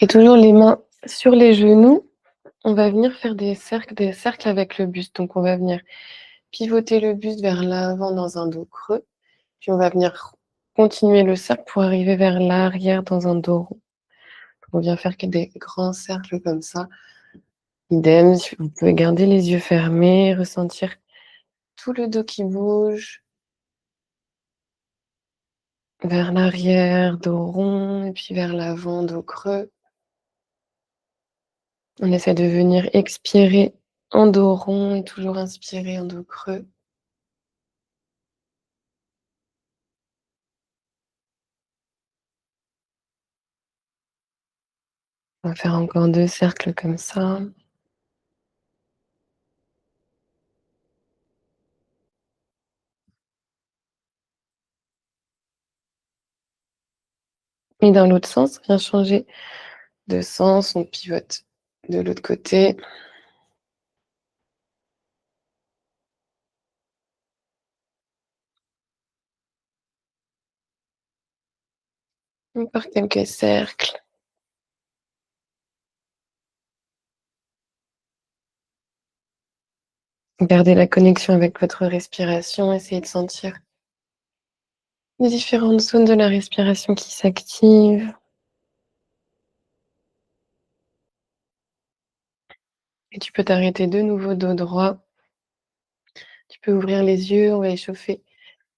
Et toujours les mains sur les genoux, on va venir faire des cercles avec le buste. Donc on va venir pivoter le buste vers l'avant dans un dos creux, puis on va venir continuer le cercle pour arriver vers l'arrière dans un dos rond. On vient faire que des grands cercles comme ça. Idem, si vous pouvez garder les yeux fermés, ressentir tout le dos qui bouge vers l'arrière, dos rond, et puis vers l'avant, dos creux. On essaie de venir expirer en dos rond et toujours inspirer en dos creux. On va faire encore 2 cercles comme ça. Et dans l'autre sens, on vient changer de sens, on pivote de l'autre côté. Encore quelques cercles. Gardez la connexion avec votre respiration, essayez de sentir les différentes zones de la respiration qui s'activent. Et tu peux t'arrêter de nouveau dos droit. Tu peux ouvrir les yeux, on va échauffer,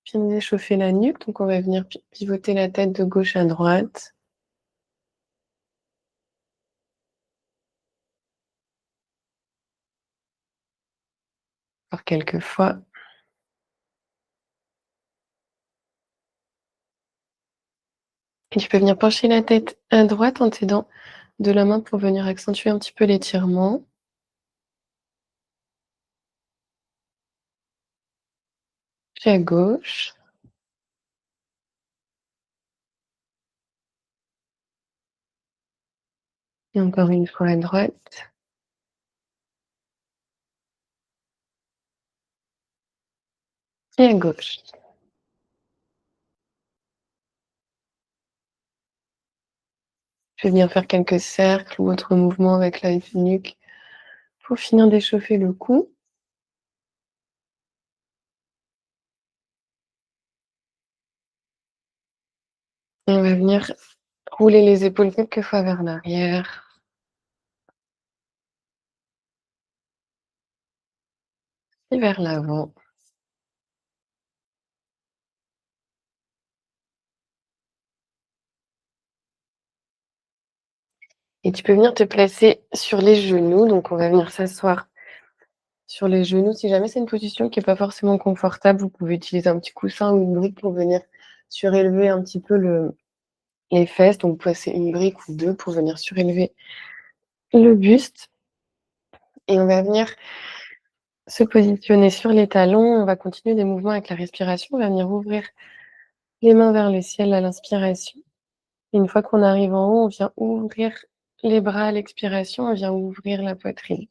bien échauffer la nuque. Donc on va venir pivoter la tête de gauche à droite. Encore quelques fois. Et tu peux venir pencher la tête à droite en t'aidant de la main pour venir accentuer un petit peu l'étirement. Puis à gauche. Et encore une fois à droite. Et à gauche. Je vais venir faire quelques cercles ou autres mouvements avec la nuque pour finir d'échauffer le cou. Et on va venir rouler les épaules quelques fois vers l'arrière. Et vers l'avant. Et tu peux venir te placer sur les genoux. Donc on va venir s'asseoir sur les genoux. Si jamais c'est une position qui est pas forcément confortable, vous pouvez utiliser un petit coussin ou une brique pour venir surélever un petit peu les fesses. Donc placer une brique ou 2 pour venir surélever le buste. Et on va venir se positionner sur les talons. On va continuer des mouvements avec la respiration. On va venir ouvrir les mains vers le ciel à l'inspiration. Et une fois qu'on arrive en haut, on vient ouvrir les bras à l'expiration, on vient ouvrir la poitrine.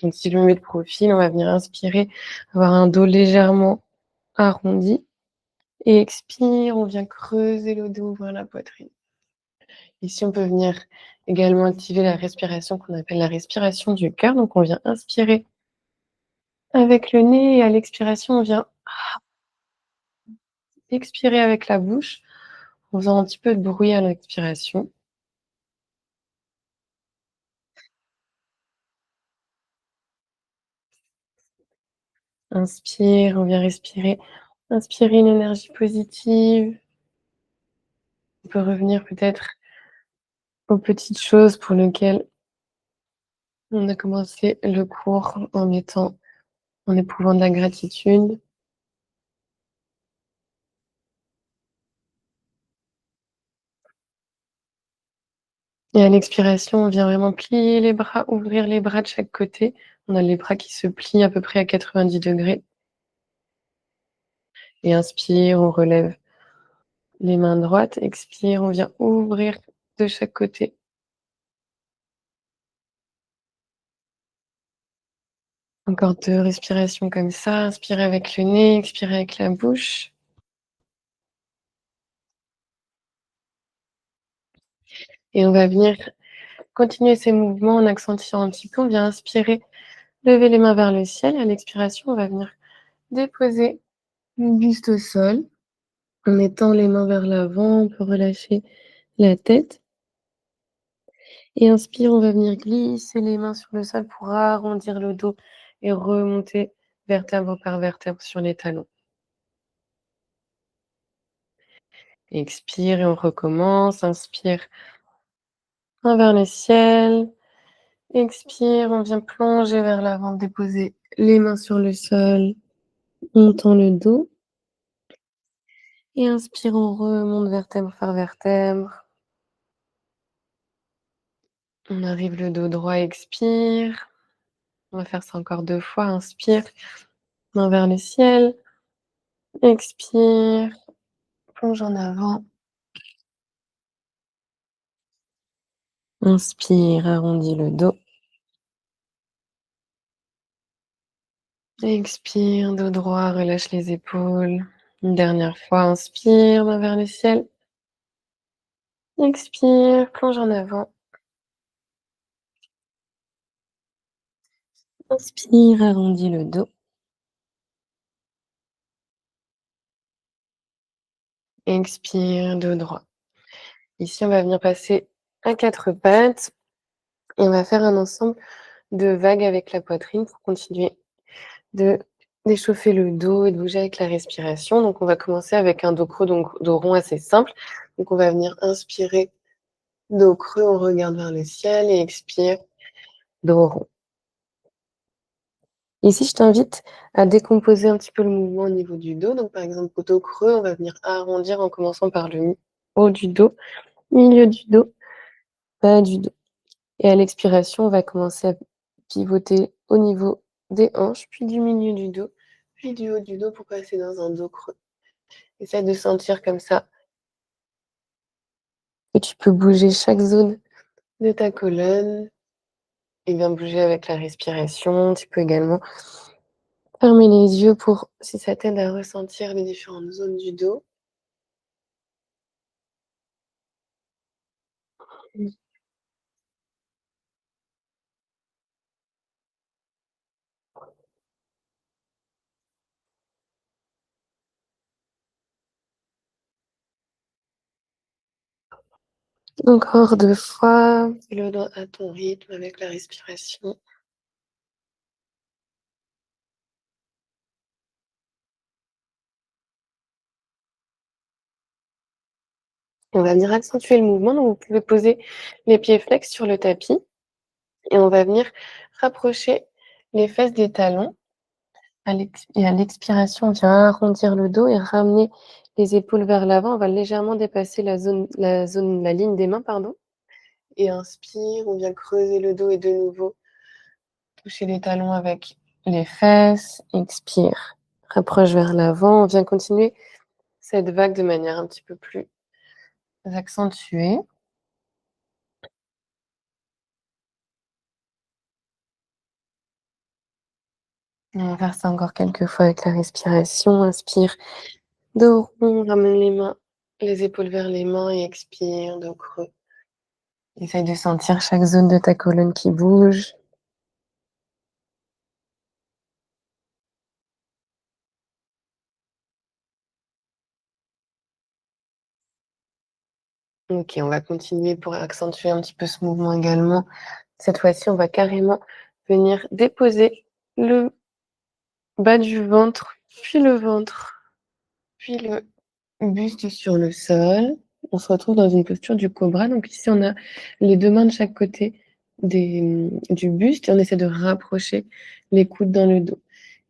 Donc si je me mets de profil, on va venir inspirer, avoir un dos légèrement arrondi. Et expire, on vient creuser le dos, ouvrir la poitrine. Ici, on peut venir également activer la respiration qu'on appelle la respiration du cœur. Donc on vient inspirer avec le nez et à l'expiration, on vient expirer avec la bouche en faisant un petit peu de bruit à l'expiration. Inspire, on vient respirer. Inspirer une énergie positive. On peut revenir peut-être aux petites choses pour lesquelles on a commencé le cours en éprouvant de la gratitude. Et à l'expiration, on vient vraiment plier les bras, ouvrir les bras de chaque côté. On a les bras qui se plient à peu près à 90 degrés. Et inspire, on relève les mains droites. Expire, on vient ouvrir de chaque côté. Encore 2 respirations comme ça. Inspire avec le nez, expire avec la bouche. Et on va venir continuer ces mouvements en accentuant un petit peu. On vient inspirer, lever les mains vers le ciel et à l'expiration, on va venir déposer le buste au sol en mettant les mains vers l'avant. On peut relâcher la tête et inspire, on va venir glisser les mains sur le sol pour arrondir le dos et remonter vertèbre par vertèbre sur les talons. Expire et on recommence. Inspire, main vers le ciel. Expire, on vient plonger vers l'avant, déposer les mains sur le sol, on tend le dos. Et inspire, on remonte vertèbre par vertèbre. On arrive le dos droit, expire. On va faire ça encore 2 fois. Inspire, main vers le ciel. Expire, plonge en avant. Inspire, arrondis le dos. Expire, dos droit, relâche les épaules. Une dernière fois, inspire, main vers le ciel. Expire, plonge en avant. Inspire, arrondis le dos. Expire, dos droit. Ici, on va venir passer à 4 pattes et on va faire un ensemble de vagues avec la poitrine pour continuer de d'échauffer le dos et de bouger avec la respiration. Donc, on va commencer avec un dos creux, donc dos rond assez simple. Donc, on va venir inspirer, dos creux, on regarde vers le ciel et expire, dos rond. Ici, je t'invite à décomposer un petit peu le mouvement au niveau du dos. Donc, par exemple, au dos creux, on va venir arrondir en commençant par le haut du dos, milieu du dos, bas du dos. Et à l'expiration, on va commencer à pivoter au niveau des hanches, puis du milieu du dos, puis du haut du dos pour passer dans un dos creux. Essaie de sentir comme ça que tu peux bouger chaque zone de ta colonne et bien bouger avec la respiration. Tu peux également fermer les yeux pour, si ça t'aide à ressentir les différentes zones du dos. Encore 2 fois, le dos à ton rythme avec la respiration. On va venir accentuer le mouvement, donc vous pouvez poser les pieds flex sur le tapis et on va venir rapprocher les fesses des talons. Et à l'expiration, on vient arrondir le dos et ramener les épaules vers l'avant. On va légèrement dépasser la ligne des mains, pardon. Et inspire, on vient creuser le dos et de nouveau toucher les talons avec les fesses. Expire, rapproche vers l'avant. On vient continuer cette vague de manière un petit peu plus accentuée. On va faire ça encore quelques fois avec la respiration. Inspire, dos rond, ramène les mains, les épaules vers les mains et expire, dos creux. Essaye de sentir chaque zone de ta colonne qui bouge. Ok, on va continuer pour accentuer un petit peu ce mouvement également. Cette fois-ci, on va carrément venir déposer le bas du ventre, puis le ventre, puis le buste sur le sol. On se retrouve dans une posture du cobra. Donc ici, on a les 2 mains de chaque côté du buste et on essaie de rapprocher les coudes dans le dos.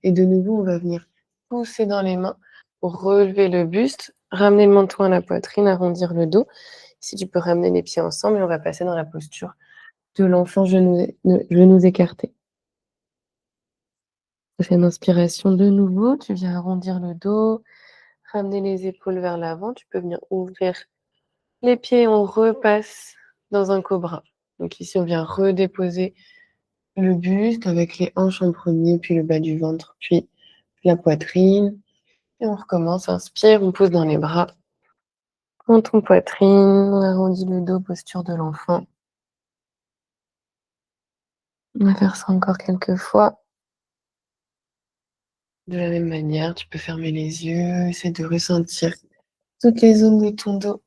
Et de nouveau, on va venir pousser dans les mains pour relever le buste, ramener le menton à la poitrine, arrondir le dos. Si tu peux ramener les pieds ensemble et on va passer dans la posture de l'enfant genoux écartés. Fais une inspiration de nouveau, tu viens arrondir le dos, ramener les épaules vers l'avant. Tu peux venir ouvrir les pieds, on repasse dans un cobra. Donc ici, on vient redéposer le buste avec les hanches en premier, puis le bas du ventre, puis la poitrine. Et on recommence, inspire, on pose dans les bras. Menton poitrine, on arrondit le dos, posture de l'enfant. On va faire ça encore quelques fois. De la même manière, tu peux fermer les yeux, essayer de ressentir toutes les zones de ton dos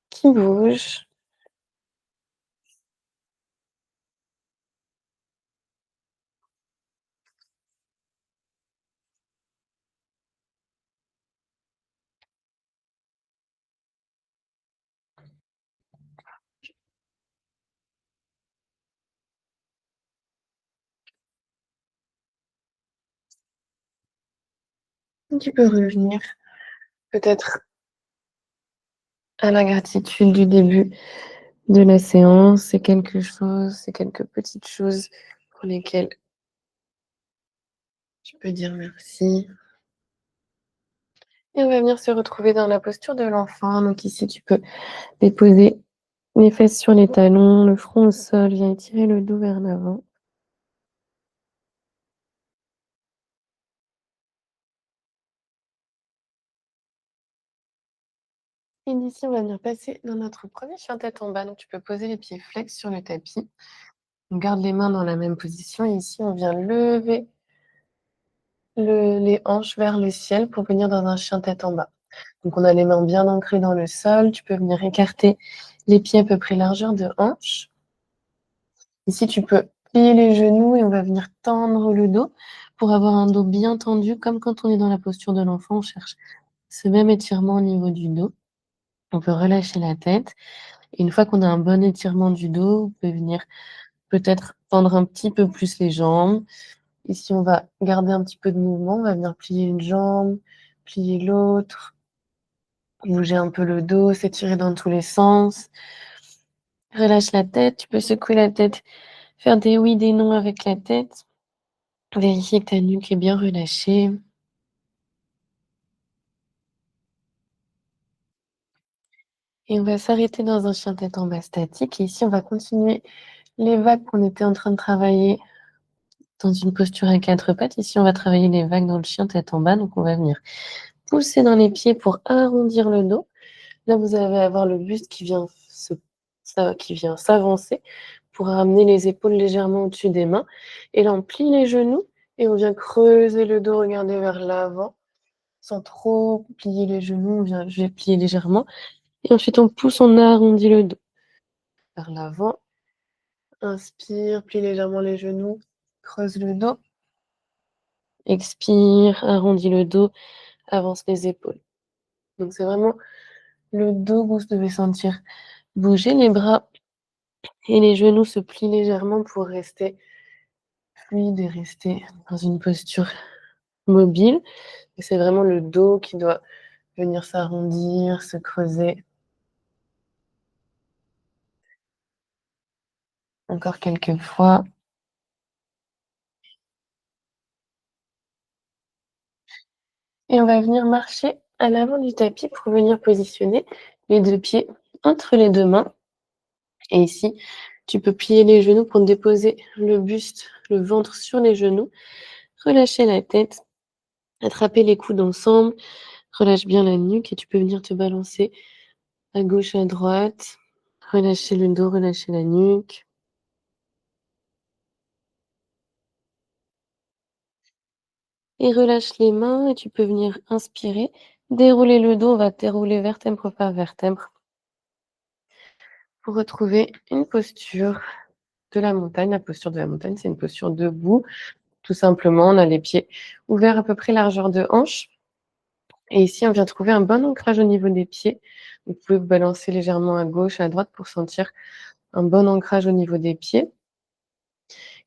qui bougent. Tu peux revenir peut-être à la gratitude du début de la séance. C'est quelque chose, c'est quelques petites choses pour lesquelles tu peux dire merci. Et on va venir se retrouver dans la posture de l'enfant. Donc ici, tu peux déposer les fesses sur les talons, le front au sol, viens étirer le dos vers l'avant. Et d'ici, on va venir passer dans notre premier chien tête en bas. Donc tu peux poser les pieds flex sur le tapis. On garde les mains dans la même position. Et ici, on vient lever les hanches vers le ciel pour venir dans un chien tête en bas. Donc on a les mains bien ancrées dans le sol. Tu peux venir écarter les pieds à peu près largeur de hanche. Ici, tu peux plier les genoux et on va venir tendre le dos pour avoir un dos bien tendu, comme quand on est dans la posture de l'enfant, on cherche ce même étirement au niveau du dos. On peut relâcher la tête. Et une fois qu'on a un bon étirement du dos, on peut venir peut-être tendre un petit peu plus les jambes. Ici, on va garder un petit peu de mouvement. On va venir plier une jambe, plier l'autre, bouger un peu le dos, s'étirer dans tous les sens. Relâche la tête. Tu peux secouer la tête, faire des oui, des non avec la tête. Vérifier que ta nuque est bien relâchée. Et on va s'arrêter dans un chien tête en bas statique. Et ici, on va continuer les vagues qu'on était en train de travailler dans une posture à quatre pattes. Ici, on va travailler les vagues dans le chien tête en bas. Donc, on va venir pousser dans les pieds pour arrondir le dos. Là, vous allez avoir le buste qui vient s'avancer pour ramener les épaules légèrement au-dessus des mains. Et là, on plie les genoux et on vient creuser le dos, regarder vers l'avant, sans trop plier les genoux. Je vais plier légèrement. Et ensuite, on pousse, on arrondit le dos vers l'avant. Inspire, plie légèrement les genoux, creuse le dos. Expire, arrondis le dos, avance les épaules. Donc, c'est vraiment le dos que vous devez sentir bouger. Les bras et les genoux se plient légèrement pour rester fluide et rester dans une posture mobile. Et c'est vraiment le dos qui doit venir s'arrondir, se creuser. Encore quelques fois. Et on va venir marcher à l'avant du tapis pour venir positionner les deux pieds entre les deux mains. Et ici, tu peux plier les genoux pour déposer le buste, le ventre sur les genoux. Relâcher la tête, attraper les coudes ensemble, relâche bien la nuque et tu peux venir te balancer à gauche, à droite. Relâcher le dos, relâcher la nuque. Et relâche les mains et tu peux venir inspirer, dérouler le dos, on va dérouler vertèbre par vertèbre pour retrouver une posture de la montagne. La posture de la montagne, c'est une posture debout. Tout simplement, on a les pieds ouverts à peu près largeur de hanche. Et ici, on vient trouver un bon ancrage au niveau des pieds. Vous pouvez vous balancer légèrement à gauche, à droite pour sentir un bon ancrage au niveau des pieds.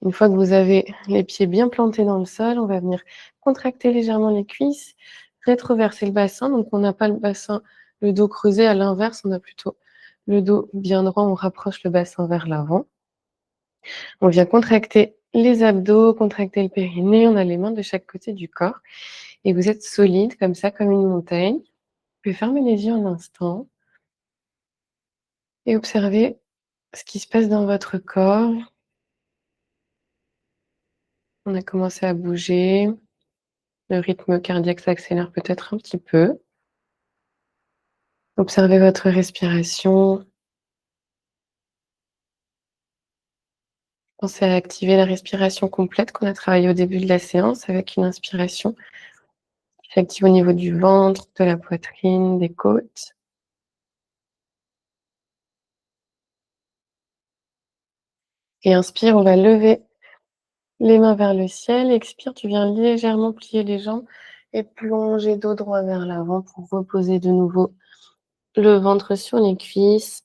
Une fois que vous avez les pieds bien plantés dans le sol, on va venir contracter légèrement les cuisses, rétroverser le bassin. Donc, on n'a pas le bassin, le dos creusé. À l'inverse, on a plutôt le dos bien droit. On rapproche le bassin vers l'avant. On vient contracter les abdos, contracter le périnée. On a les mains de chaque côté du corps. Et vous êtes solide, comme ça, comme une montagne. Vous pouvez fermer les yeux un instant et observer ce qui se passe dans votre corps. On a commencé à bouger. Le rythme cardiaque s'accélère peut-être un petit peu. Observez votre respiration. Pensez à activer la respiration complète qu'on a travaillé au début de la séance avec une inspiration qui s'active au niveau du ventre, de la poitrine, des côtes. Et inspire, on va lever les mains vers le ciel. Expire, tu viens légèrement plier les jambes et plonger dos droit vers l'avant pour reposer de nouveau le ventre sur les cuisses,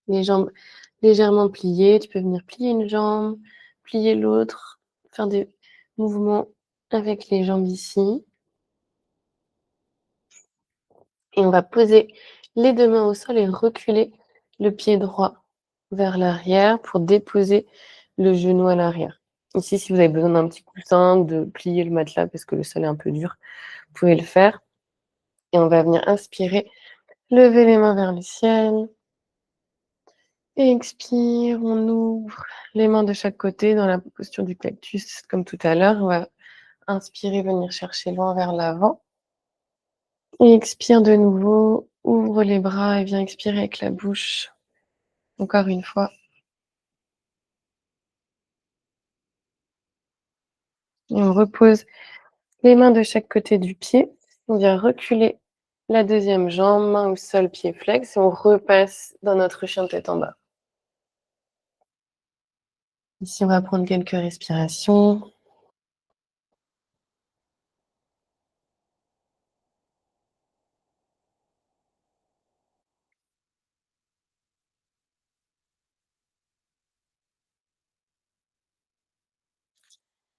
les jambes légèrement pliées. Tu peux venir plier une jambe, plier l'autre, faire des mouvements avec les jambes ici. Et on va poser les 2 mains au sol et reculer le pied droit vers l'arrière pour déposer le genou à l'arrière. Ici, si vous avez besoin d'un petit coussin ou de plier le matelas parce que le sol est un peu dur, vous pouvez le faire. Et on va venir inspirer, lever les mains vers le ciel. Et expire, on ouvre les mains de chaque côté dans la posture du cactus comme tout à l'heure. On va inspirer, venir chercher loin vers l'avant. Et expire de nouveau, ouvre les bras et viens expirer avec la bouche. Encore une fois. Et on repose les mains de chaque côté du pied. On vient reculer la deuxième jambe, main au sol, pied flex. Et on repasse dans notre chien tête en bas. Ici, on va prendre quelques respirations.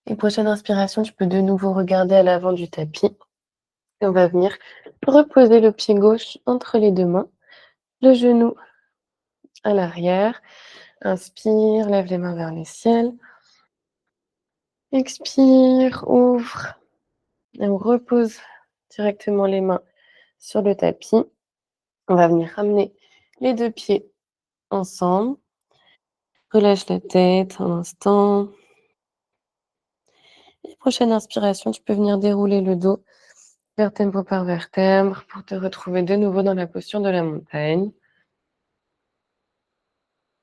Et prochaine inspiration, tu peux de nouveau regarder à l'avant du tapis. Et on va venir reposer le pied gauche entre les deux mains, le genou à l'arrière. Inspire, lève les mains vers le ciel. Expire, ouvre. Et on repose directement les mains sur le tapis. On va venir ramener les deux pieds ensemble. Relâche la tête un instant. Et prochaine inspiration, tu peux venir dérouler le dos vertèbre par vertèbre pour te retrouver de nouveau dans la posture de la montagne.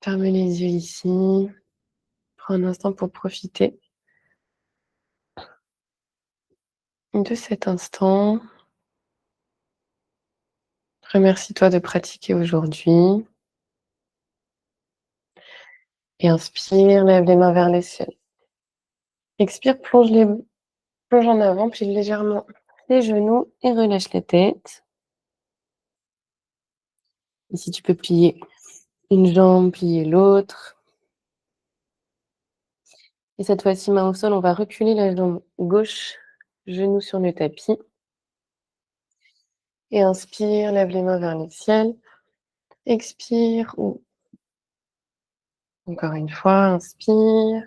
Ferme les yeux ici. Prends un instant pour profiter de cet instant. Remercie-toi de pratiquer aujourd'hui. Et inspire, lève les mains vers le ciel. Expire, plonge en avant, plie légèrement les genoux et relâche la tête. Ici, tu peux plier une jambe, plier l'autre. Et cette fois-ci, main au sol, on va reculer la jambe gauche, genou sur le tapis. Et inspire, lève les mains vers le ciel. Expire, ou encore une fois, inspire.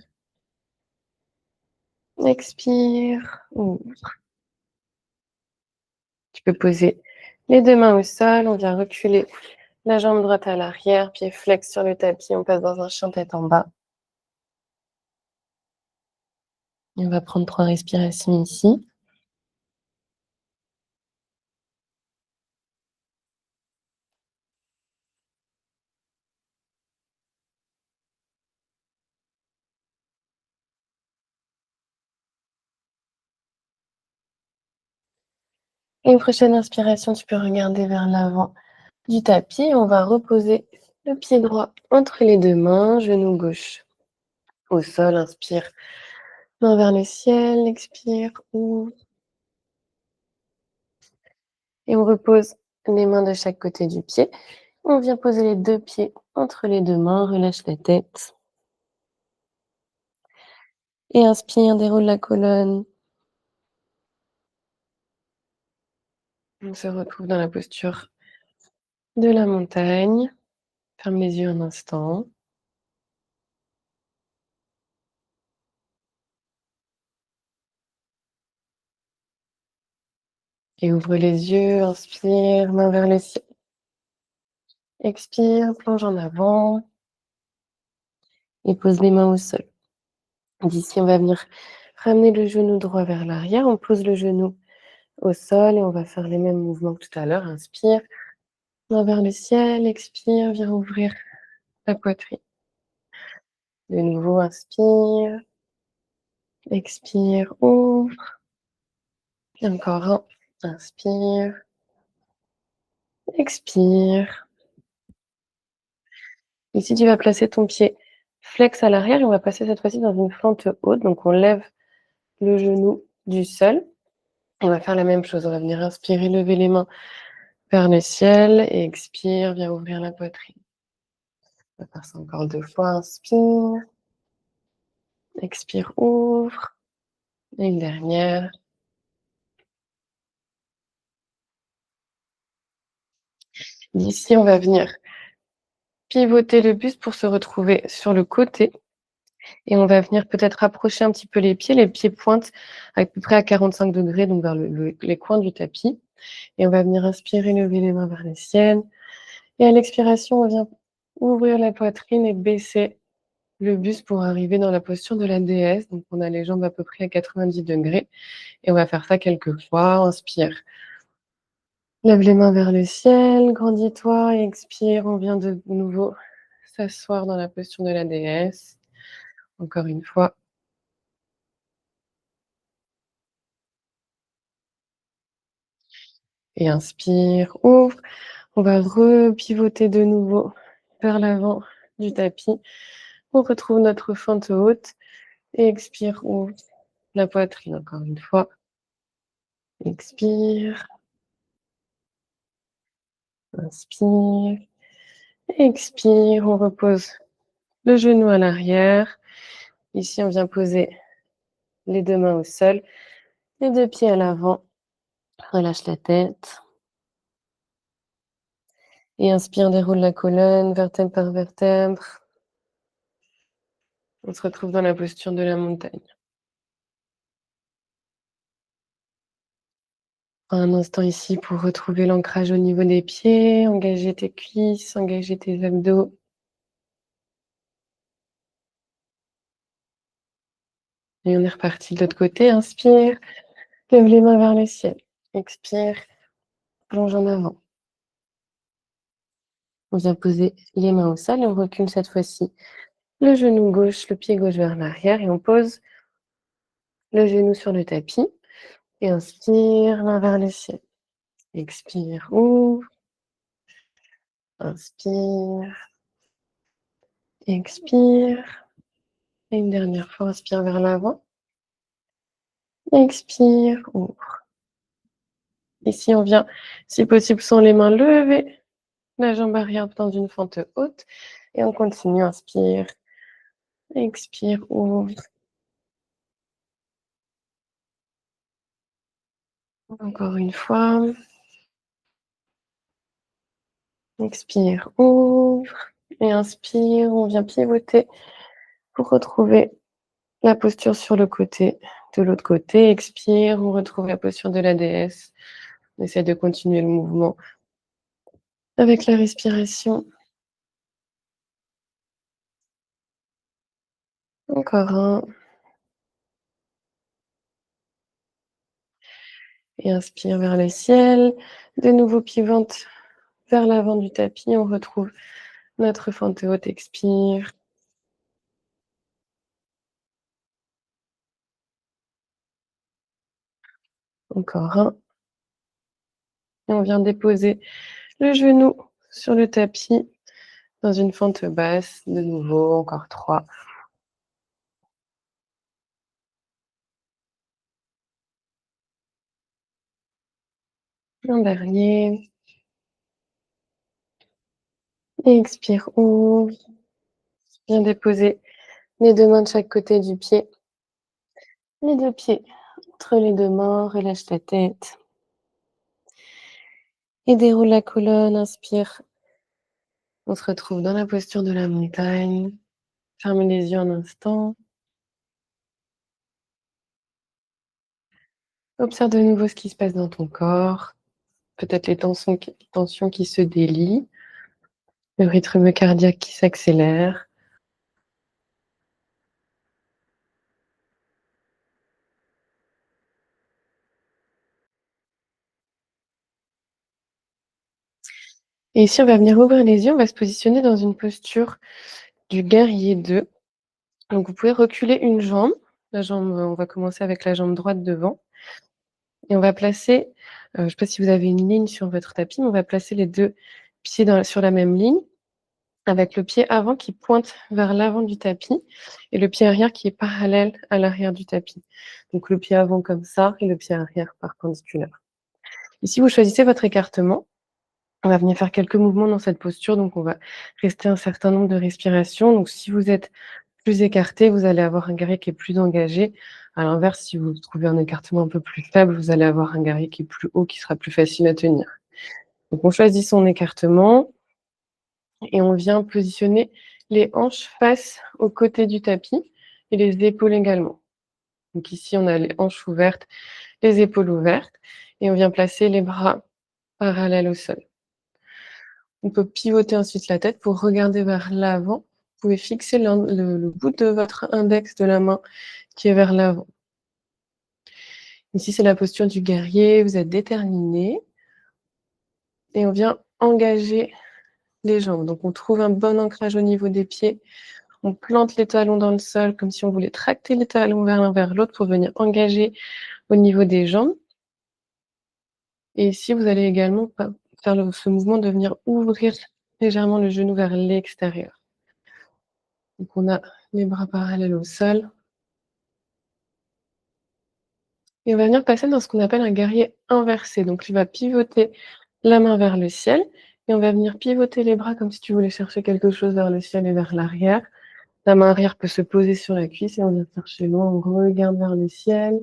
Expire, ou tu peux poser les deux mains au sol. On vient reculer la jambe droite à l'arrière, pied flex sur le tapis. On passe dans un chien tête en bas. Et on va prendre 3 respirations ici. Et une prochaine inspiration, tu peux regarder vers l'avant du tapis. On va reposer le pied droit entre les deux mains, genou gauche au sol. Inspire, main vers le ciel. Expire, ouvre. Et on repose les mains de chaque côté du pied. On vient poser les deux pieds entre les deux mains. Relâche la tête. Et inspire, déroule la colonne. On se retrouve dans la posture de la montagne. Ferme les yeux un instant. Et ouvre les yeux, inspire, main vers le ciel. Expire, plonge en avant. Et pose les mains au sol. D'ici, on va venir ramener le genou droit vers l'arrière. On pose le genou au sol et on va faire les mêmes mouvements que tout à l'heure. Inspire, main vers le ciel. Expire, viens ouvrir la poitrine. De nouveau, inspire, expire, ouvre. Et encore un, inspire, expire. Ici, tu vas placer ton pied flex à l'arrière et on va passer cette fois-ci dans une fente haute. Donc, on lève le genou du sol et on va faire la même chose. On va venir inspirer, lever les mains vers le ciel et expire, viens ouvrir la poitrine. On va faire ça encore 2 fois. Inspire, expire, ouvre. Et une dernière. D'ici, on va venir pivoter le buste pour se retrouver sur le côté. Et on va venir peut-être rapprocher un petit peu les pieds. Les pieds pointent à peu près à 45 degrés, donc vers les coins du tapis. Et on va venir inspirer, lever les mains vers le ciel. Et à l'expiration, on vient ouvrir la poitrine et baisser le buste pour arriver dans la posture de la déesse. Donc, on a les jambes à peu près à 90 degrés. Et on va faire ça quelques fois. Inspire. Lève les mains vers le ciel, grandis-toi et expire. On vient de nouveau s'asseoir dans la posture de la déesse. Encore une fois. Et inspire, ouvre. On va repivoter de nouveau vers l'avant du tapis. On retrouve notre fente haute. Et expire, ouvre la poitrine encore une fois. Expire. Inspire. Expire. On repose le genou à l'arrière. Ici, on vient poser les 2 mains au sol. Les 2 pieds à l'avant. Relâche la tête. Et inspire, déroule la colonne, vertèbre par vertèbre. On se retrouve dans la posture de la montagne. Prends un instant ici pour retrouver l'ancrage au niveau des pieds, engager tes cuisses, engager tes abdos. Et on est reparti de l'autre côté. Inspire, lève les mains vers le ciel. Expire, plonge en avant. On vient poser les mains au sol et on recule cette fois-ci le genou gauche, le pied gauche vers l'arrière et on pose le genou sur le tapis. Et inspire, main vers le ciel. Expire, ouvre. Inspire, expire. Et une dernière fois, inspire vers l'avant. Expire, ouvre. Ici, on vient, si possible, sans les mains levées, la jambe arrière dans une fente haute. Et on continue, inspire, expire, ouvre. Encore une fois. Expire, ouvre. Et inspire, on vient pivoter pour retrouver la posture sur le côté. De l'autre côté, expire, on retrouve la posture de la déesse. On essaie de continuer le mouvement avec la respiration. Encore un. Et inspire vers le ciel. De nouveau pivante vers l'avant du tapis. On retrouve notre fente haute. Expire. Encore un. Et on vient déposer le genou sur le tapis dans une fente basse. De nouveau, encore 3. Un dernier. Et expire, ouvre. Bien déposer les 2 mains de chaque côté du pied. Les 2 pieds entre les 2 mains. Relâche ta tête. Et déroule la colonne. Inspire. On se retrouve dans la posture de la montagne. Ferme les yeux un instant. Observe de nouveau ce qui se passe dans ton corps. Peut-être les tensions qui se délient. Le rythme cardiaque qui s'accélère. Et ici, on va venir ouvrir les yeux. On va se positionner dans une posture du guerrier 2. Donc vous pouvez reculer une jambe. On va commencer avec la jambe droite devant et on va placer, je ne sais pas si vous avez une ligne sur votre tapis, mais on va placer les 2 pieds sur la même ligne, avec le pied avant qui pointe vers l'avant du tapis et le pied arrière qui est parallèle à l'arrière du tapis. Donc le pied avant comme ça et le pied arrière perpendiculaire. Ici, vous choisissez votre écartement. On va venir faire quelques mouvements dans cette posture, donc on va rester un certain nombre de respirations. Donc si vous êtes plus écarté, vous allez avoir un guerrier qui est plus engagé. À l'inverse, si vous trouvez un écartement un peu plus faible, vous allez avoir un guerrier qui est plus haut, qui sera plus facile à tenir. Donc on choisit son écartement et on vient positionner les hanches face au côté du tapis et les épaules également. Donc ici, on a les hanches ouvertes, les épaules ouvertes et on vient placer les bras parallèles au sol. On peut pivoter ensuite la tête pour regarder vers l'avant. Vous pouvez fixer le bout de votre index de la main qui est vers l'avant. Ici, c'est la posture du guerrier, vous êtes déterminé et on vient engager les jambes. Donc on trouve un bon ancrage au niveau des pieds, on plante les talons dans le sol comme si on voulait tracter les talons vers l'un vers l'autre pour venir engager au niveau des jambes. Et ici, vous allez également faire ce mouvement de venir ouvrir légèrement le genou vers l'extérieur. Donc on a les bras parallèles au sol. Et on va venir passer dans ce qu'on appelle un guerrier inversé. Donc il va pivoter la main vers le ciel et on va venir pivoter les bras comme si tu voulais chercher quelque chose vers le ciel et vers l'arrière. La main arrière peut se poser sur la cuisse et on vient chercher loin, on regarde vers le ciel.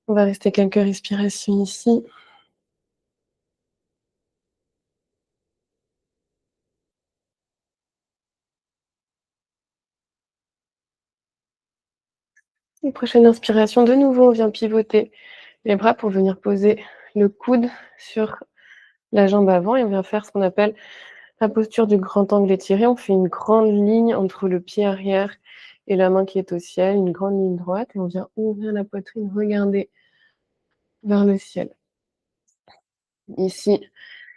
On va rester quelques respirations ici. Et prochaine inspiration, de nouveau, on vient pivoter les bras pour venir poser le coude sur la jambe avant et on vient faire ce qu'on appelle la posture du grand angle étiré. On fait une grande ligne entre le pied arrière et la main qui est au ciel, une grande ligne droite et on vient ouvrir la poitrine, regarder vers le ciel. Ici,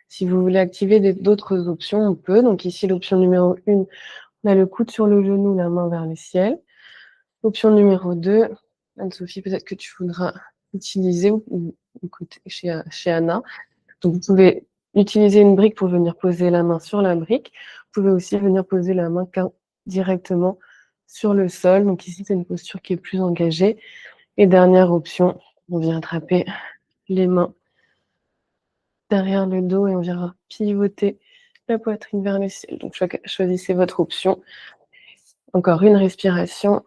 si vous voulez activer d'autres options, on peut. Donc ici, l'option numéro 1, on a le coude sur le genou, la main vers le ciel. Option numéro 2, Anne-Sophie, peut-être que tu voudras utiliser ou écouter chez Anna. Donc vous pouvez utiliser une brique pour venir poser la main sur la brique. Vous pouvez aussi venir poser la main directement sur le sol. Donc ici, c'est une posture qui est plus engagée. Et dernière option, on vient attraper les mains derrière le dos et on vient pivoter la poitrine vers le ciel. Donc choisissez votre option. Encore une respiration.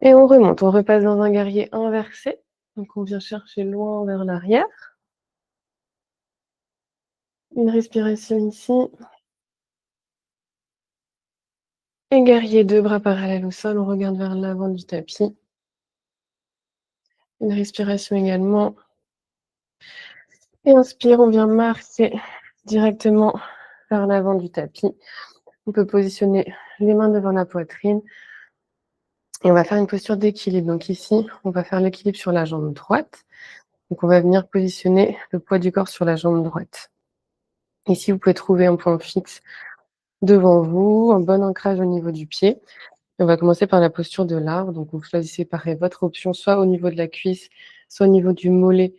Et on remonte. On repasse dans un guerrier inversé. Donc on vient chercher loin vers l'arrière. Une respiration ici. Et guerrier, 2 bras parallèles au sol, on regarde vers l'avant du tapis. Une respiration également. Et inspire, on vient marcher directement vers l'avant du tapis. On peut positionner les mains devant la poitrine. Et on va faire une posture d'équilibre. Donc ici, on va faire l'équilibre sur la jambe droite. Donc on va venir positionner le poids du corps sur la jambe droite. Ici, vous pouvez trouver un point fixe devant vous, un bon ancrage au niveau du pied. On va commencer par la posture de l'arbre. Donc, vous choisissez pareil votre option, soit au niveau de la cuisse, soit au niveau du mollet,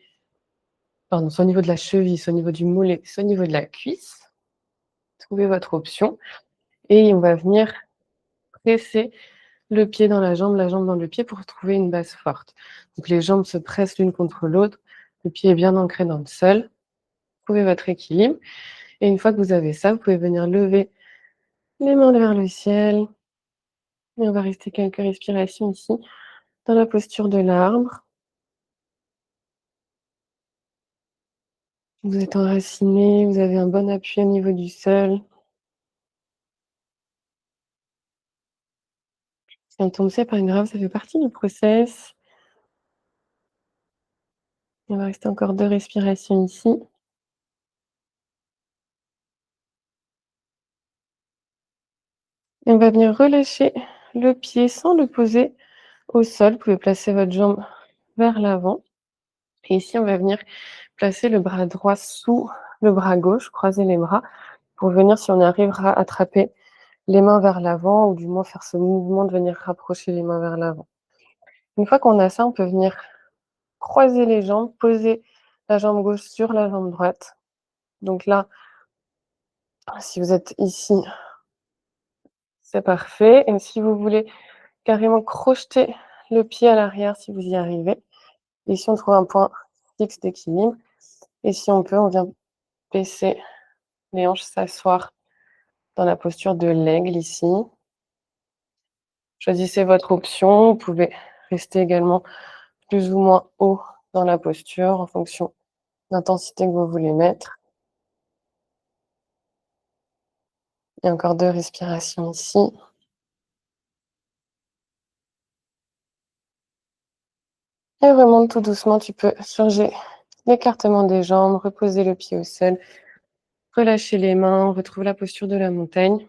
pardon, soit au niveau de la cheville, soit au niveau du mollet, soit au niveau de la cuisse. Trouvez votre option et on va venir presser le pied dans la jambe dans le pied pour trouver une base forte. Donc, les jambes se pressent l'une contre l'autre, le pied est bien ancré dans le sol. Trouvez votre équilibre et une fois que vous avez ça, vous pouvez venir lever les mains vers le ciel et on va rester quelques respirations ici dans la posture de l'arbre. Vous êtes enraciné, vous avez un bon appui au niveau du sol. Si on tombe, c'est pas grave, ça fait partie du process. Il va rester encore 2 respirations ici. Et on va venir relâcher le pied sans le poser au sol. Vous pouvez placer votre jambe vers l'avant. Et ici, on va venir placer le bras droit sous le bras gauche, croiser les bras pour venir, si on arrivera, attraper les mains vers l'avant ou du moins faire ce mouvement de venir rapprocher les mains vers l'avant. Une fois qu'on a ça, on peut venir croiser les jambes, poser la jambe gauche sur la jambe droite. Donc là, si vous êtes ici, c'est parfait et si vous voulez carrément crocheter le pied à l'arrière si vous y arrivez. Ici, on trouve un point fixe d'équilibre et si on peut, on vient baisser les hanches, s'asseoir dans la posture de l'aigle ici. Choisissez votre option, vous pouvez rester également plus ou moins haut dans la posture en fonction de l'intensité que vous voulez mettre. Et encore 2 respirations ici. Et remonte tout doucement, tu peux changer l'écartement des jambes, reposer le pied au sol, relâcher les mains, on retrouve la posture de la montagne.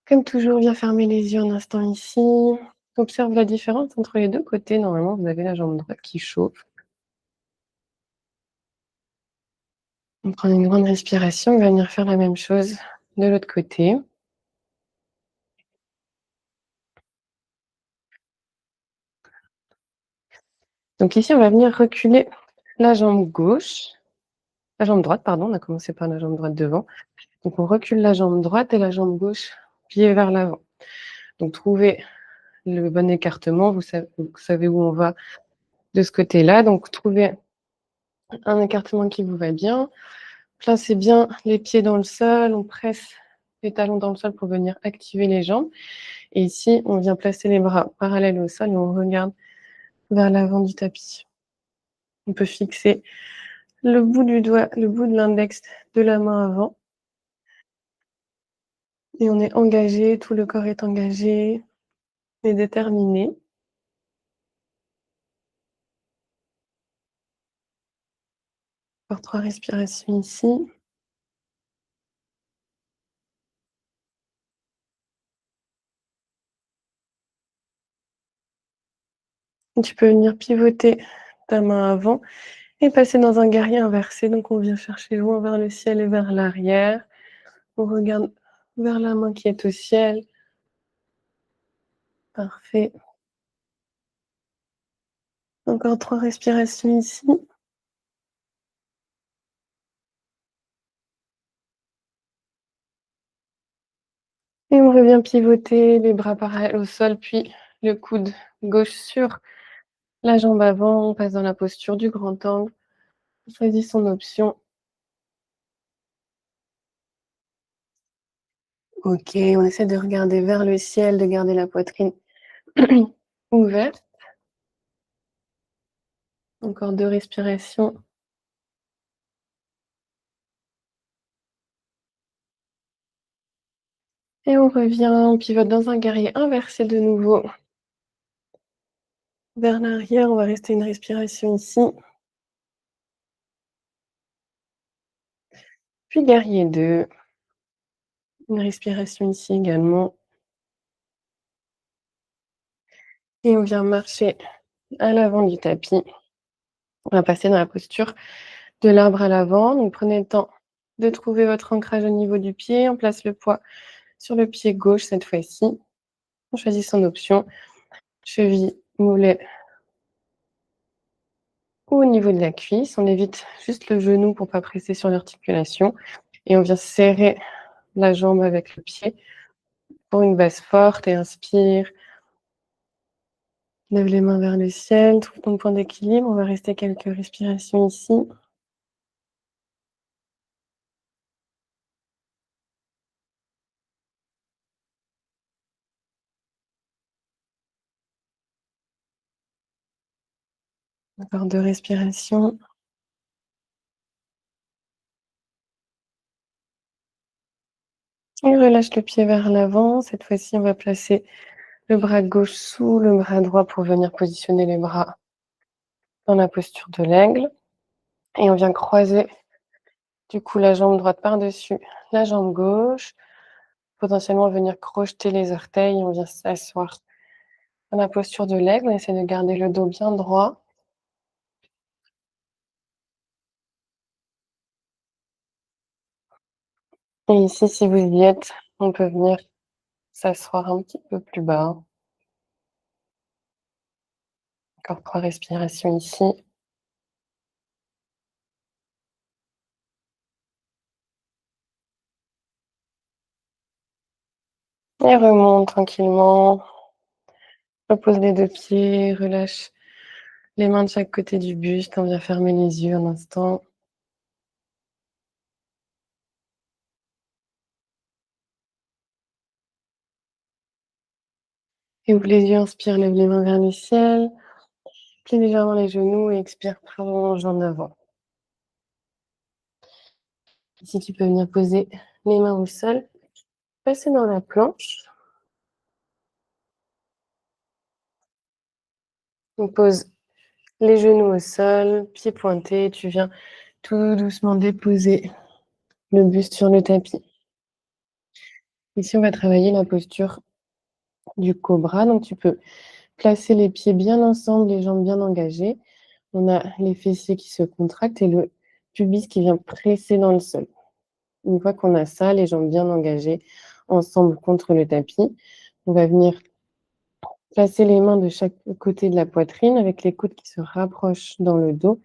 Comme toujours, viens fermer les yeux un instant ici. Observe la différence entre les 2 côtés. Normalement, vous avez la jambe droite qui chauffe. On prend une grande respiration, on va venir faire la même chose de l'autre côté. Donc ici, on va venir reculer la jambe gauche, la jambe droite, pardon, on a commencé par la jambe droite devant. Donc on recule la jambe droite et la jambe gauche, pied vers l'avant. Donc trouvez le bon écartement, vous savez où on va de ce côté-là. Donc trouvez un écartement qui vous va bien. Placez bien les pieds dans le sol, on presse les talons dans le sol pour venir activer les jambes. Et ici, on vient placer les bras parallèles au sol et on regarde vers l'avant du tapis. On peut fixer le bout du doigt, le bout de l'index de la main avant. Et on est engagé, tout le corps est engagé et déterminé. Encore 3 respirations ici. Et tu peux venir pivoter ta main avant et passer dans un guerrier inversé. Donc on vient chercher loin vers le ciel et vers l'arrière. On regarde vers la main qui est au ciel. Parfait. Encore 3 respirations ici. Et on revient pivoter les bras parallèles au sol, puis le coude gauche sur la jambe avant. On passe dans la posture du grand angle. On choisit son option. OK, on essaie de regarder vers le ciel, de garder la poitrine ouverte. Encore 2 respirations. Et on revient, on pivote dans un guerrier inversé de nouveau. Vers l'arrière, on va rester une respiration ici. Puis guerrier 2. Une respiration ici également. Et on vient marcher à l'avant du tapis. On va passer dans la posture de l'arbre à l'avant. Donc prenez le temps de trouver votre ancrage au niveau du pied. On place le poids sur le pied gauche cette fois-ci. On choisit son option. Cheville, mollet ou au niveau de la cuisse. On évite juste le genou pour ne pas presser sur l'articulation. Et on vient serrer la jambe avec le pied pour une base forte et inspire. Lève les mains vers le ciel, trouve ton point d'équilibre. On va rester quelques respirations ici. Encore 2 respirations. Et relâche le pied vers l'avant. Cette fois-ci, on va placer le bras gauche sous le bras droit pour venir positionner les bras dans la posture de l'aigle. Et on vient croiser du coup la jambe droite par-dessus la jambe gauche. Potentiellement venir crocheter les orteils. On vient s'asseoir dans la posture de l'aigle. On essaie de garder le dos bien droit. Et ici, si vous y êtes, on peut venir s'asseoir un petit peu plus bas. Encore 3 respirations ici. Et remonte tranquillement. Repose les 2 pieds, relâche les mains de chaque côté du buste. On vient fermer les yeux un instant. Et ouvre les yeux, inspire, lève les mains vers le ciel. Plie légèrement les genoux et expire, prolonge en avant. Ici, tu peux venir poser les mains au sol, passer dans la planche. On pose les genoux au sol, pieds pointés. Tu viens tout doucement déposer le buste sur le tapis. Ici, on va travailler la posture du cobra. Donc, tu peux placer les pieds bien ensemble, les jambes bien engagées. On a les fessiers qui se contractent et le pubis qui vient presser dans le sol. Une fois qu'on a ça, les jambes bien engagées ensemble contre le tapis, on va venir placer les mains de chaque côté de la poitrine avec les coudes qui se rapprochent dans le dos.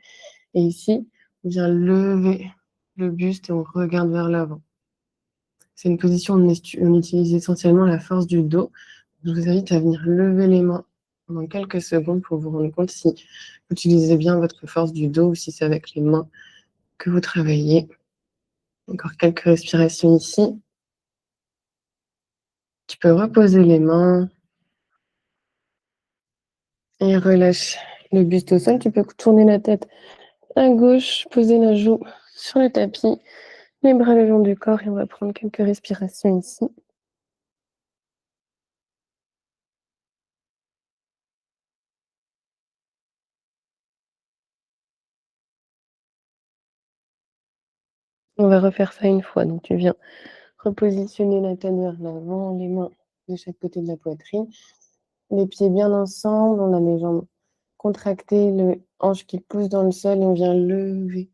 Et ici, on vient lever le buste et on regarde vers l'avant. C'est une position où on utilise essentiellement la force du dos. Je vous invite à venir lever les mains pendant quelques secondes pour vous rendre compte si vous utilisez bien votre force du dos ou si c'est avec les mains que vous travaillez. Encore quelques respirations ici. Tu peux reposer les mains et relâche le buste au sol. Tu peux tourner la tête à gauche, poser la joue sur le tapis, les bras le long du corps et on va prendre quelques respirations ici. On va refaire ça une fois. Donc tu viens repositionner la tête vers l'avant, les mains de chaque côté de la poitrine, les pieds bien ensemble, on a les jambes contractées, le hanche qui pousse dans le sol et on vient lever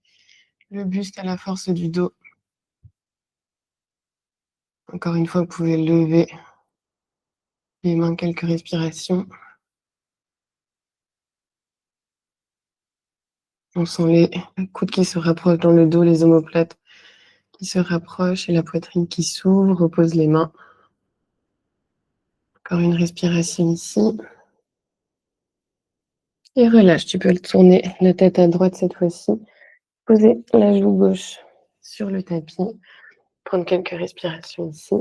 le buste à la force du dos. Encore une fois, vous pouvez lever les mains, quelques respirations. On sent les coudes qui se rapprochent dans le dos, les omoplates qui se rapprochent et la poitrine qui s'ouvre. Repose les mains. Encore une respiration ici. Et relâche. Tu peux le tourner la tête à droite cette fois-ci. Poser la joue gauche sur le tapis. Prendre quelques respirations ici.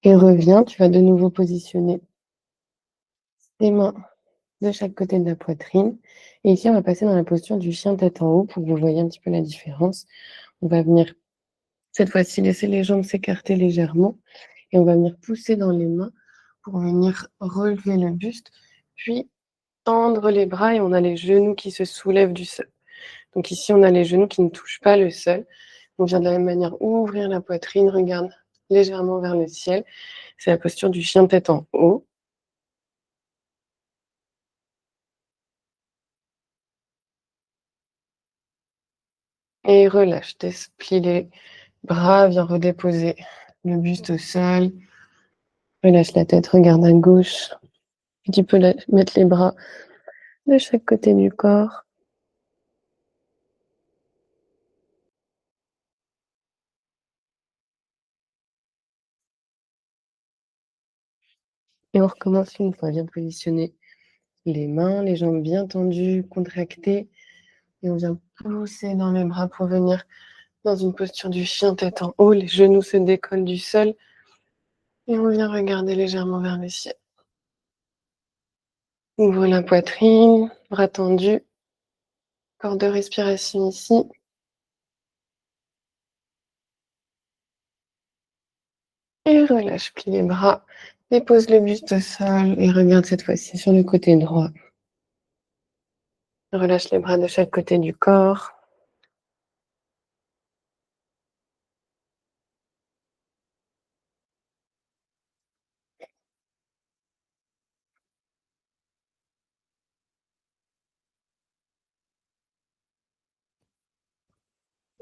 Et reviens. Tu vas de nouveau positionner tes mains de chaque côté de la poitrine. Et ici, on va passer dans la posture du chien tête en haut pour que vous voyez un petit peu la différence. On va venir cette fois-ci laisser les jambes s'écarter légèrement et on va venir pousser dans les mains pour venir relever le buste, puis tendre les bras et on a les genoux qui se soulèvent du sol. Donc ici, on a les genoux qui ne touchent pas le sol. On vient de la même manière ouvrir la poitrine, regarde légèrement vers le ciel. C'est la posture du chien tête en haut. Et relâche, plie les bras, viens redéposer le buste au sol. Relâche la tête, regarde à gauche. Et tu peux mettre les bras de chaque côté du corps. Et on recommence une fois. Viens positionner les mains, les jambes bien tendues, contractées. Et on vient pousser dans les bras pour venir dans une posture du chien tête en haut. Les genoux se décollent du sol. Et on vient regarder légèrement vers le ciel. Ouvre la poitrine, bras tendus. Encore 2 respirations ici. Et relâche, plie les bras. Dépose le buste au sol et regarde cette fois-ci sur le côté droit. Relâche les bras de chaque côté du corps.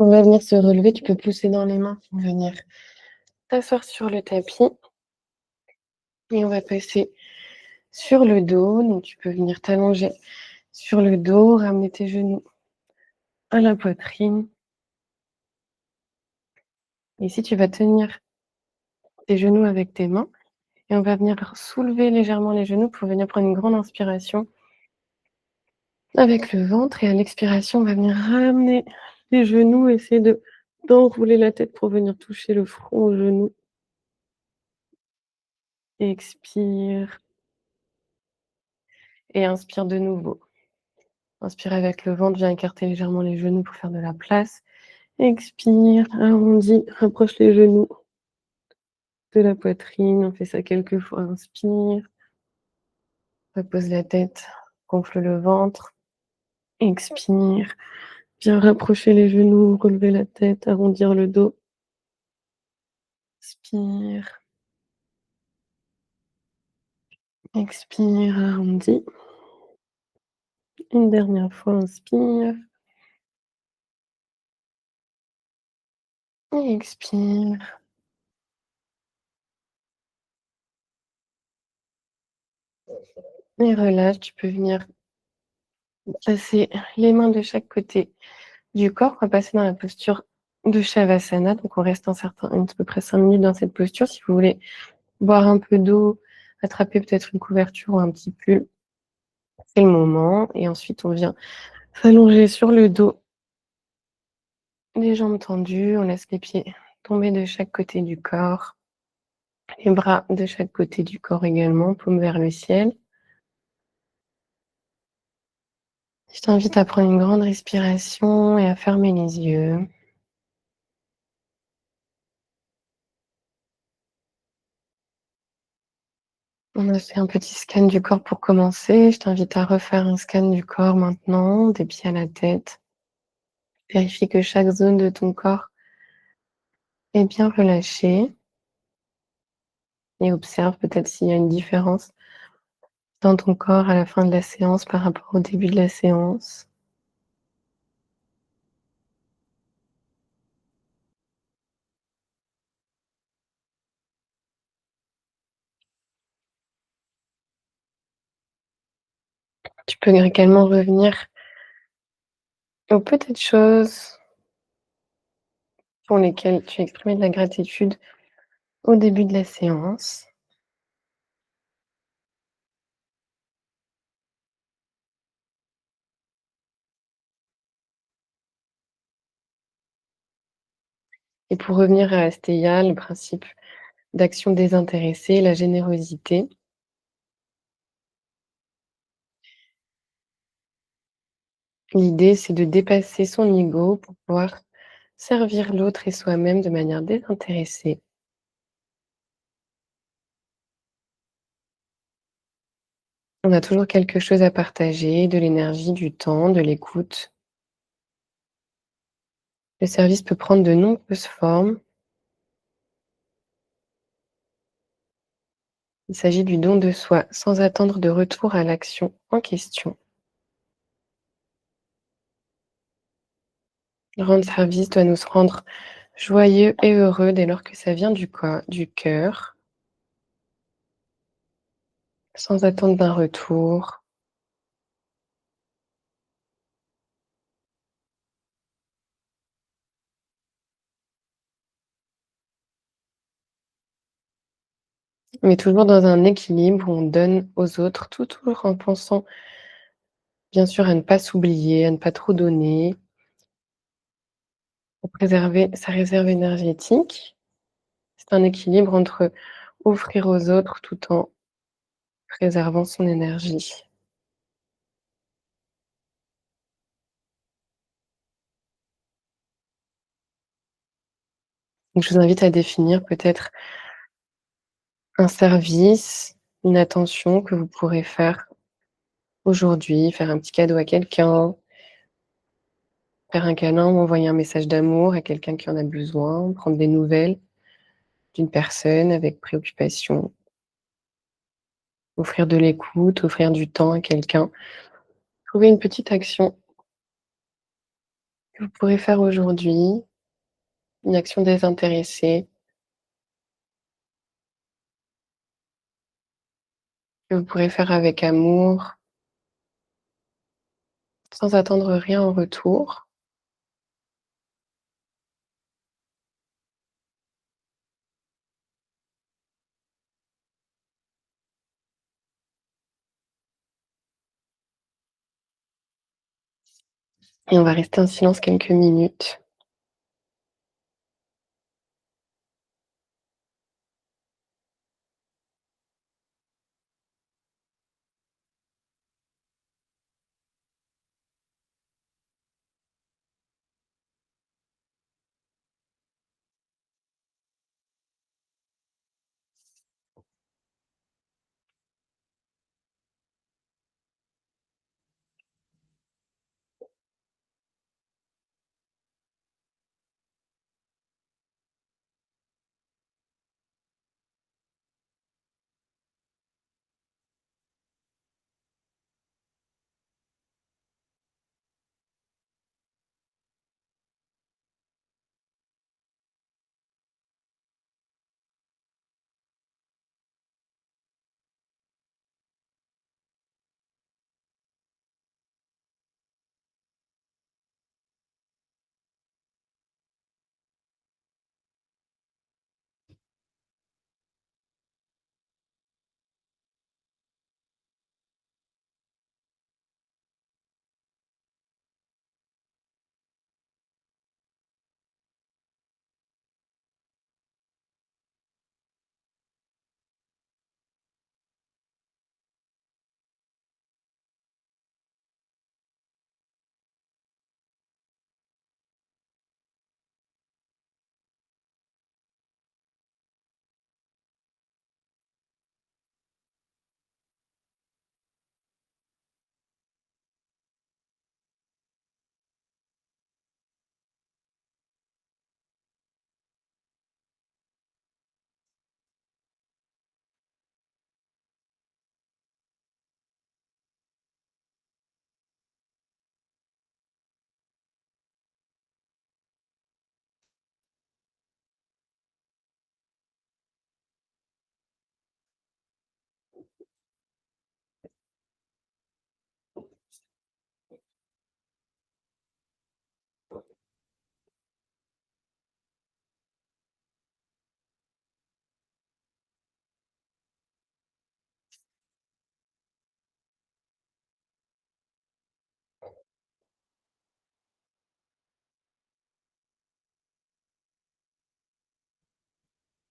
On va venir se relever, tu peux pousser dans les mains pour venir t'asseoir sur le tapis et on va passer sur le dos. Donc tu peux venir t'allonger sur le dos, ramener tes genoux à la poitrine. Ici, tu vas tenir tes genoux avec tes mains et on va venir soulever légèrement les genoux pour venir prendre une grande inspiration avec le ventre et à l'expiration, on va venir ramener les genoux, essayer d'enrouler la tête pour venir toucher le front aux genoux. Expire et inspire de nouveau. Inspire avec le ventre, viens écarter légèrement les genoux pour faire de la place. Expire, arrondis, rapproche les genoux de la poitrine. On fait ça quelques fois. Inspire, repose la tête, gonfle le ventre. Expire, viens rapprocher les genoux, relever la tête, arrondir le dos. Inspire, expire, arrondis. Une dernière fois, inspire. Et expire. Et relâche, tu peux venir placer les mains de chaque côté du corps. On va passer dans la posture de Shavasana. Donc, on reste à peu près 5 minutes dans cette posture. Si vous voulez boire un peu d'eau, attraper peut-être une couverture ou un petit pull, c'est le moment. Et ensuite, on vient s'allonger sur le dos, les jambes tendues. On laisse les pieds tomber de chaque côté du corps. Les bras de chaque côté du corps également, paume vers le ciel. Je t'invite à prendre une grande respiration et à fermer les yeux. On a fait un petit scan du corps pour commencer. Je t'invite à refaire un scan du corps maintenant, des pieds à la tête. Vérifie que chaque zone de ton corps est bien relâchée et observe peut-être s'il y a une différence dans ton corps à la fin de la séance par rapport au début de la séance. Tu peux également revenir aux petites choses pour lesquelles tu as exprimé de la gratitude au début de la séance. Et pour revenir à Asteya, le principe d'action désintéressée, la générosité. L'idée, c'est de dépasser son ego pour pouvoir servir l'autre et soi-même de manière désintéressée. On a toujours quelque chose à partager, de l'énergie, du temps, de l'écoute. Le service peut prendre de nombreuses formes. Il s'agit du don de soi sans attendre de retour à l'action en question. Rendre service doit nous rendre joyeux et heureux dès lors que ça vient du cœur, sans attendre d'un retour. Mais toujours dans un équilibre où on donne aux autres, toujours en pensant bien sûr à ne pas s'oublier, à ne pas trop donner, pour préserver sa réserve énergétique. C'est un équilibre entre offrir aux autres tout en préservant son énergie. Donc je vous invite à définir peut-être un service, une attention que vous pourrez faire aujourd'hui, faire un petit cadeau à quelqu'un, faire un câlin ou envoyer un message d'amour à quelqu'un qui en a besoin, prendre des nouvelles d'une personne avec préoccupation, offrir de l'écoute, offrir du temps à quelqu'un. Trouver une petite action Vous pourrez faire aujourd'hui, une action désintéressée que vous pourrez faire avec amour, sans attendre rien en retour. Et on va rester en silence quelques minutes.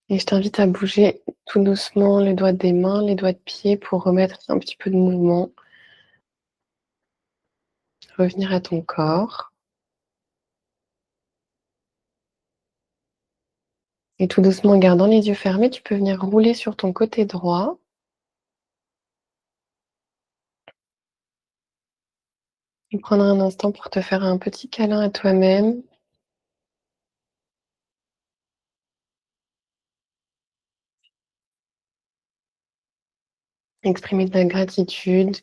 Et je t'invite à bouger tout doucement les doigts des mains, les doigts de pied pour remettre un petit peu de mouvement, revenir à ton corps. Et tout doucement, en gardant les yeux fermés, tu peux venir rouler sur ton côté droit et prendre un instant pour te faire un petit câlin à toi-même. Exprimer de la gratitude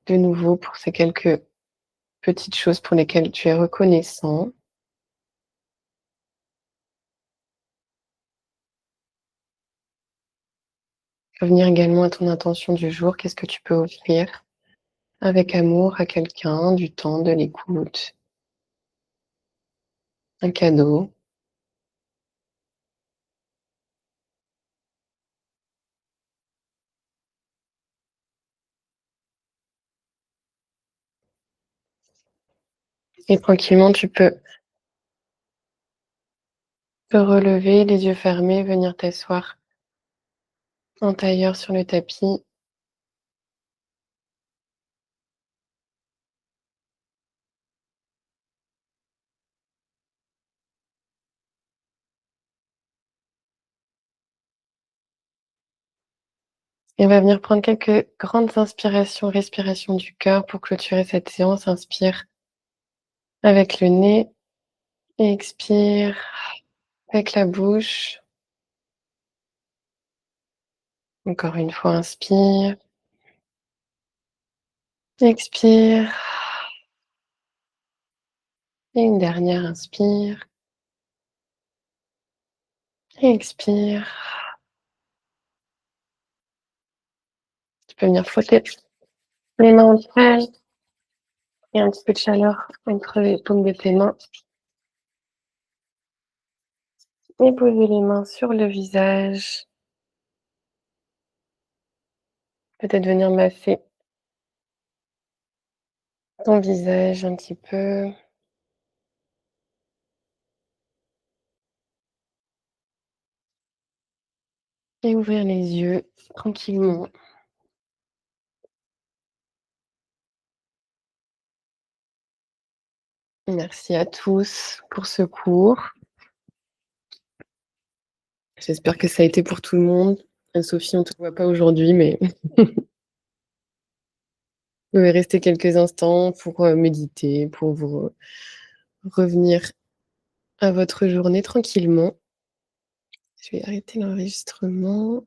de nouveau pour ces quelques petites choses pour lesquelles tu es reconnaissant. Revenir également à ton intention du jour. Qu'est-ce que tu peux offrir avec amour à quelqu'un, du temps, de l'écoute, un cadeau. Et tranquillement, tu peux te relever, les yeux fermés, venir t'asseoir en tailleur sur le tapis et on va venir prendre quelques grandes inspirations, respiration du cœur pour clôturer cette séance. Inspire avec le nez et expire avec la bouche. Encore une fois, inspire, expire Et une dernière, inspire. Et expire. Tu peux venir frotter les mains entre elles. Et un petit peu de chaleur entre les paumes de tes mains. Et poser les mains sur le visage. Peut-être venir masser ton visage un petit peu. Et ouvrir les yeux tranquillement. Merci à tous pour ce cours. J'espère que ça a été pour tout le monde. Sophie, on ne te voit pas aujourd'hui, mais vous pouvez rester quelques instants pour méditer, pour vous revenir à votre journée tranquillement. Je vais arrêter l'enregistrement.